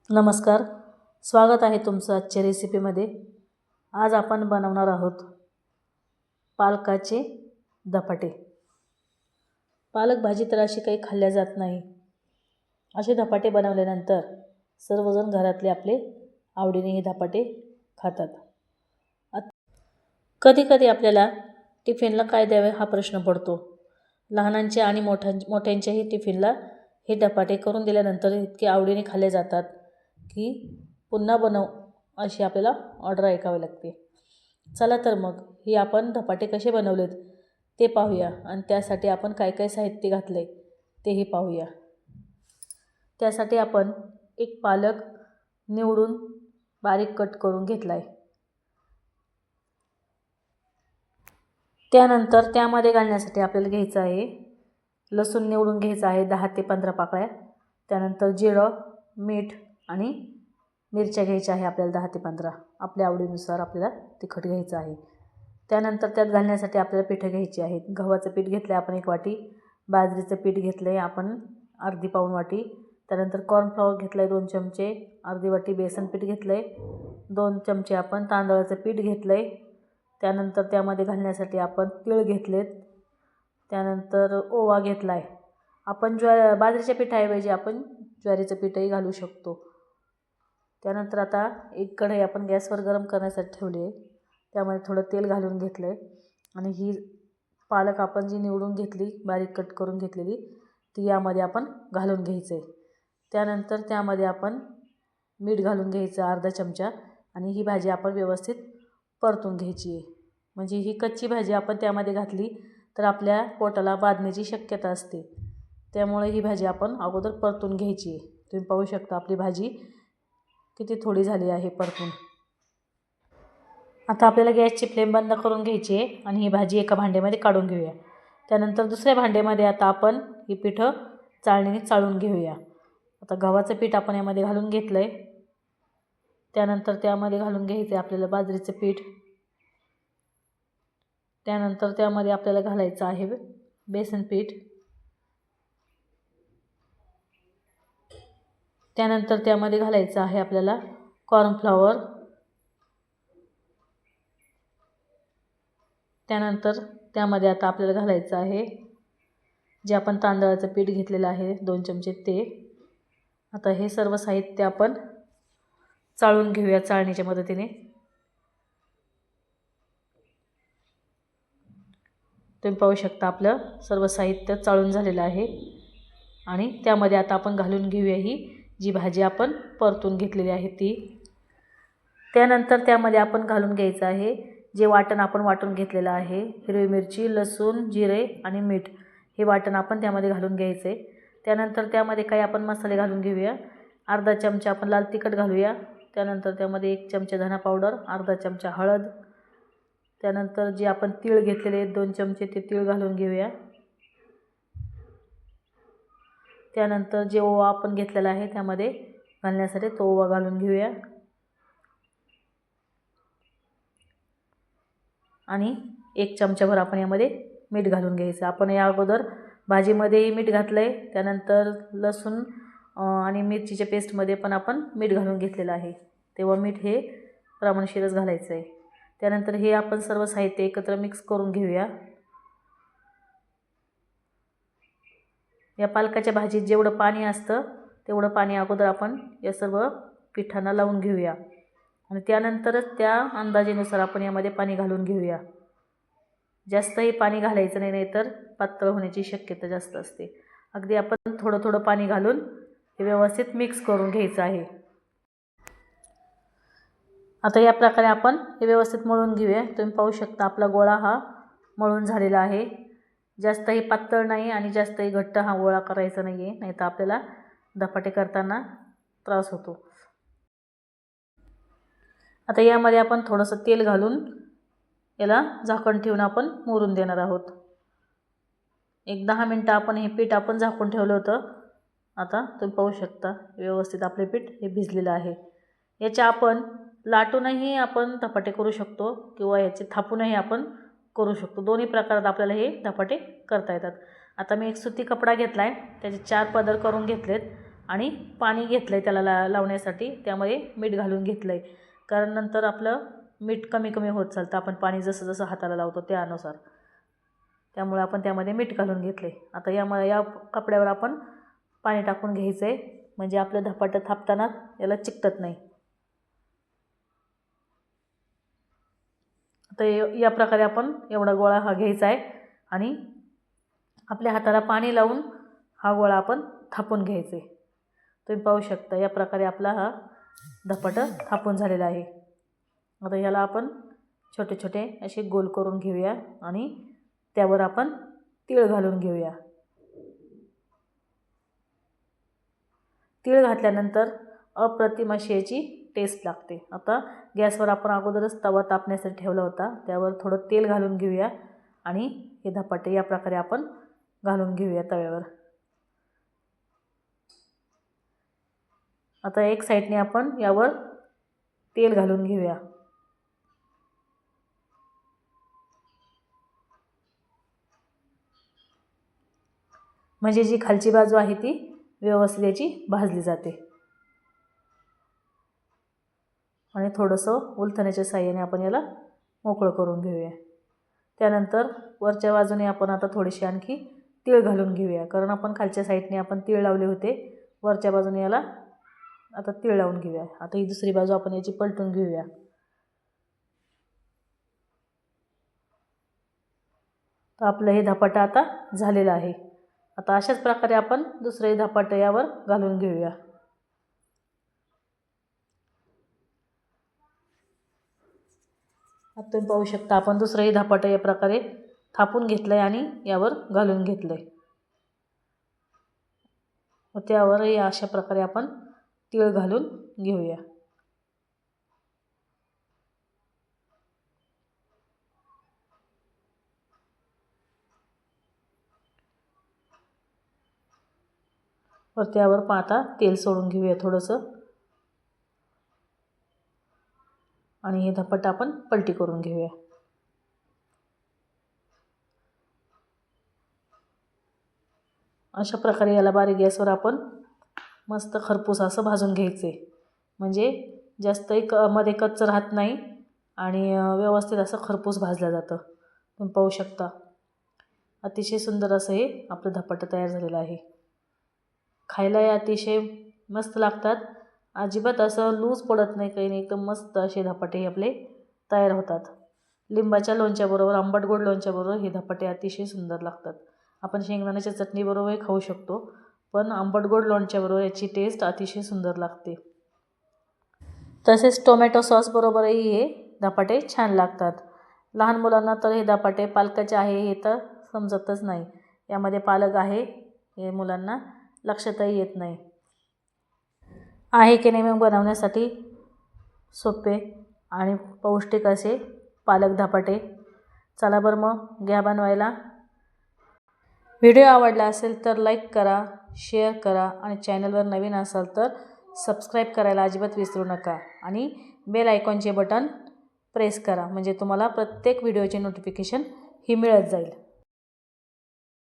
नमस्कार, स्वागत आहे तुमचं आजच्या रेसिपीमध्ये। आज आपण बनवणार आहोत पालकाचे धपाटे। पालक भाजी तर अशी काही खाल्ल्या जात नाही। असे धपाटे बनवल्यानंतर सर्वजण घरातले आपले आवडीने हे धपाटे खातात। कधी कधी आपल्याला टिफिनला काय द्यावे हा प्रश्न पडतो। लहानांच्या आणि मोठ्यांच्याही टिफिनला हे धपाटे करून दिल्यानंतर इतके आवडीने खाल्ले जातात की पुन्हा बनव अशी आपल्याला ऑर्डर ऐकावी लागते। चला तर मग ही आपण धपाटे कसे बनवलेत ते पाहूया आणि त्यासाठी आपण काय काय साहित्य घातले तेही पाहूया। त्यासाठी आपण एक पालक निवडून बारीक कट करून घेतलाय। त्यानंतर त्यामध्ये घालण्यासाठी आपल्याला घ्यायचं आहे लसूण निवडून घ्यायचा आहे 10 ते 15 पाकळ्या। त्यानंतर जिरं, मीठ आणि मिरच्या घ्यायच्या आहे आपल्याला 10 ते 15, आपल्या आवडीनुसार आपल्याला तिखट घ्यायचं आहे। त्यानंतर त्यात घालण्यासाठी आपल्याला पिठं घ्यायची आहेत। गव्हाचं पीठ घेतलं आपण 1 वाटी, बाजरीचं पीठ घेतलं आपण अर्धी पाऊण वाटी, त्यानंतर कॉर्नफ्लॉवर घेतलं 2 चमचे, अर्धी वाटी बेसन पीठ घेतलं, 2 चमचे आपण तांदळाचं पीठ घेतलं। त्यानंतर त्यामध्ये घालण्यासाठी आपण तीळ घेतलेत, त्यानंतर ओवा घेतलाय। आपण बाजरीच्या पिठाऐवजी आपण ज्वारीचं पीठही घालू शकतो। त्यानंतर आता एक कढई आपण गॅसवर गरम करण्यासाठी ठेवली आहे। त्यामध्ये थोडं तेल घालून घेतलंय आणि ही पालक आपण जी निवडून घेतली बारीक कट करून घेतलेली ती यामध्ये आपण घालून घ्यायचंय। त्यानंतर त्यामध्ये आपण मीठ घालून घ्यायचं अर्धा चमचा आणि ही भाजी आपण व्यवस्थित परतून घ्यायची आहे। म्हणजे ही कच्ची भाजी आपण त्यामध्ये घातली तर आपल्या पोटाला बाधण्याची शक्यता असते, त्यामुळे ही भाजी आपण अगोदर परतून घ्यायची आहे। तुम्ही पाहू शकता आपली भाजी किती थोडी झाली आहे परतून। आता आपल्याला गॅसची फ्लेम बंद करून घ्यायची आहे आणि ही भाजी एका भांड्यामध्ये काढून घेऊया। त्यानंतर दुसऱ्या भांड्यामध्ये आता आपण ही पिठं चाळणीने चाळून घेऊया। आता गव्हाचं पीठ आपण यामध्ये घालून घेतलंय। त्यानंतर त्यामध्ये घालून घ्यायचं आपल्याला बाजरीचं पीठ। त्यानंतर त्यामध्ये आपल्याला घालायचं आहे बेसन पीठ। त्यानंतर त्यामध्ये घालायचं आहे आपल्याला कॉर्नफ्लॉवर। त्यानंतर त्यामध्ये आता आपल्याला घालायचं आहे जे आपण तांदळाचं पीठ घेतलेलं आहे 2 चमचे ते। आता हे सर्व साहित्य आपण चाळून घेऊया चाळणीच्या मदतीने। तुम्ही पाहू शकता आपलं सर्व साहित्य चाळून झालेलं आहे आणि त्यामध्ये आता आपण घालून घेऊया ही जी भाजी आपण परतून घेतलेली आहे ती। त्यानंतर त्यामध्ये आपण घालून घ्यायचं आहे जे वाटण आपण वाटून घेतलेलं आहे, हिरवी मिरची, लसूण, जिरे आणि मीठ हे वाटण आपण त्यामध्ये घालून घ्यायचे। त्यानंतर त्यामध्ये काही आपण मसाले घालून घेऊया। अर्धा चमचा आपण लाल तिखट घालूया, त्यानंतर त्यामध्ये 1 चमचा धना पावडर, अर्धा चमचा हळद, त्यानंतर जे आपण तीळ घेतलेले 2 चमचे ते तीळ घालून घेऊया। त्यानंतर जे ओवा आपण घेतलेला आहे त्यामध्ये घालण्यासाठी तो ओवा घालून घेऊया आणि 1 चमचाभर आपण यामध्ये मीठ घालून घ्यायचं। आपण या अगोदर भाजीमध्येही मीठ घातलंय, त्यानंतर लसूण आणि मिरचीच्या पेस्टमध्ये पण आपण मीठ घालून घेतलेलं आहे, तेव्हा मीठ हे प्रमाणशीरच घालायचं आहे। त्यानंतर हे आपण सर्व साहित्य एकत्र मिक्स करून घेऊया। या पालकाच्या भाजीत जेवढं पाणी असतं तेवढं पाणी अगोदर आपण या सर्व पिठांना लावून घेऊया आणि त्यानंतरच त्या अंदाजानुसार आपण यामध्ये पाणी घालून घेऊया। जास्तही पाणी घालायचं नाही, नाहीतर पातळ होण्याची शक्यता जास्त असते। अगदी आपण थोडं थोडं पाणी घालून हे व्यवस्थित मिक्स करून घ्यायचं आहे। आता या प्रकारे आपण हे व्यवस्थित मळून घेऊया। तुम्ही पाहू शकता आपला गोळा हा मळून झालेला आहे। जास्तही पातळ नाही आणि जास्तही घट्ट हा गोळा करायचा नाही आहे, नाहीतर आपल्याला धपाटे करताना त्रास होतो। आता यामध्ये आपण थोडंसं तेल घालून याला झाकण ठेवून आपण मुरून देणार आहोत। 1-10 मिनिटं आपण हे पीठ आपण झाकून ठेवलं होतं। आता तुम्ही पाहू शकता व्यवस्थित आपले पीठ हे भिजलेलं आहे। याचे आपण लाटूनही आपण धपाटे करू शकतो किंवा याचे थापूनही आपण करू शकतो। दोन्ही प्रकारात आपल्याला हे धपाटे करता येतात। आता मी एक सुती कपडा घेतलाय, त्याचे 4 पदर करून घेतलेत आणि पाणी घेतलं आहे त्याला लावण्यासाठी, त्यामध्ये मीठ घालून घेतलं आहे. कारण नंतर आपलं मीठ कमी कमी होत चालतं आपण पाणी जसं जसं हाताला लावतो त्यानुसार, त्यामुळे आपण त्यामध्ये मीठ घालून घेतले. आता या कपड्यावर आपण पाणी टाकून घ्यायचं आहे, म्हणजे आपलं धपाटं थापताना याला चिकटत नाही. आता या प्रकारे आपण एवढा गोळा हा घ्यायचा आहे आणि आपल्या हाताला पाणी लावून हा गोळा आपण थापून घ्यायचा आहे. तुम्ही पाहू शकता या प्रकारे आपला हा धपाटं थापून झालेला आहे. आता याला आपण छोटे छोटे असे गोल करून घेऊया आणि त्यावर आपण तीळ घालून घेऊया. तीळ घातल्यानंतर अप्रतिम अशी याची टेस्ट लागते. आता गॅसवर आपण अगोदरच तवा तापण्यासाठी ठेवला होता, त्यावर थोडं तेल घालून घेऊया आणि हे धपाटे या प्रकारे आपण घालून घेऊया तव्यावर. आता एक साईडने आपण यावर तेल घालून घेऊया. म्हणजे जी खालची बाजू आहे ती व्यवस्थित याची भाजली जाते. आणि थोडंसं उलथण्याच्या साहाय्याने आपण याला मोकळं करून घेऊया. त्यानंतर वरच्या बाजूने आपण आता थोडीशी आणखी तीळ घालून घेऊया, कारण आपण खालच्या साईडने आपण तीळ लावले होते. वरच्या बाजूने याला आता तीळ लावून घेऊया. आता ही दुसरी बाजू आपण याची पलटून घेऊया. तर आपलं हे धपाटं आता झालेलं आहे. आता अशाच प्रकारे आपण दुसरे धपाटं यावर घालून घेऊया. आता तुम्ही पाहू शकता आपण दुसरंही धपाटं या प्रकारे थापून घेतलं आहे आणि यावर घालून घेतलं आहे. व त्यावरही अशा प्रकारे आपण तीळ घालून घेऊया. व त्यावर आता तेल सोडून घेऊया थोडंसं आणि हे धपाटं आपण पलटी करून घेऊया. अशा प्रकारे याला बारीक गॅसवर आपण मस्त खरपूस असं भाजून घ्यायचे, म्हणजे जास्तही मध्ये कच्चं राहत नाही आणि व्यवस्थित असं खरपूस भाजलं जातं. तुम्ही पाहू शकता अतिशय सुंदर असं हे आपलं धपाटं तयार झालेलं आहे. खायलाही अतिशय मस्त लागतात. अजिबात असं लूज पडत नाही, काही नाही, एकदम मस्त असे धपाटे आपले तयार होतात. लिंबाच्या लोणच्याबरोबर, आंबट गोड लोणच्याबरोबर हे धपाटे अतिशय सुंदर लागतात. आपण शेंगदाण्याच्या चटणीबरोबरही खाऊ शकतो, पण आंबट गोड लोणच्याबरोबर याची टेस्ट अतिशय सुंदर लागते. तसेच टोमॅटो सॉसबरोबरही हे धपाटे छान लागतात. लहान मुलांना तर हे धपाटे पालकाचे आहे हे तर समजतच नाही. यामध्ये पालक आहे हे मुलांना लक्षातही येत नाही. आहे की नाही मग बनवण्यासाठी सोपे आणि पौष्टिक असे पालक धपाटे. चला बरं मग घ्या बनवायला. व्हिडिओ आवडला असेल तर लाईक करा, शेअर करा आणि चॅनलवर नवीन असाल तर सबस्क्राईब करायला अजिबात विसरू नका आणि बेल आयकॉनचे बटन प्रेस करा, म्हणजे तुम्हाला प्रत्येक व्हिडिओचे नोटिफिकेशन ही मिळत जाईल.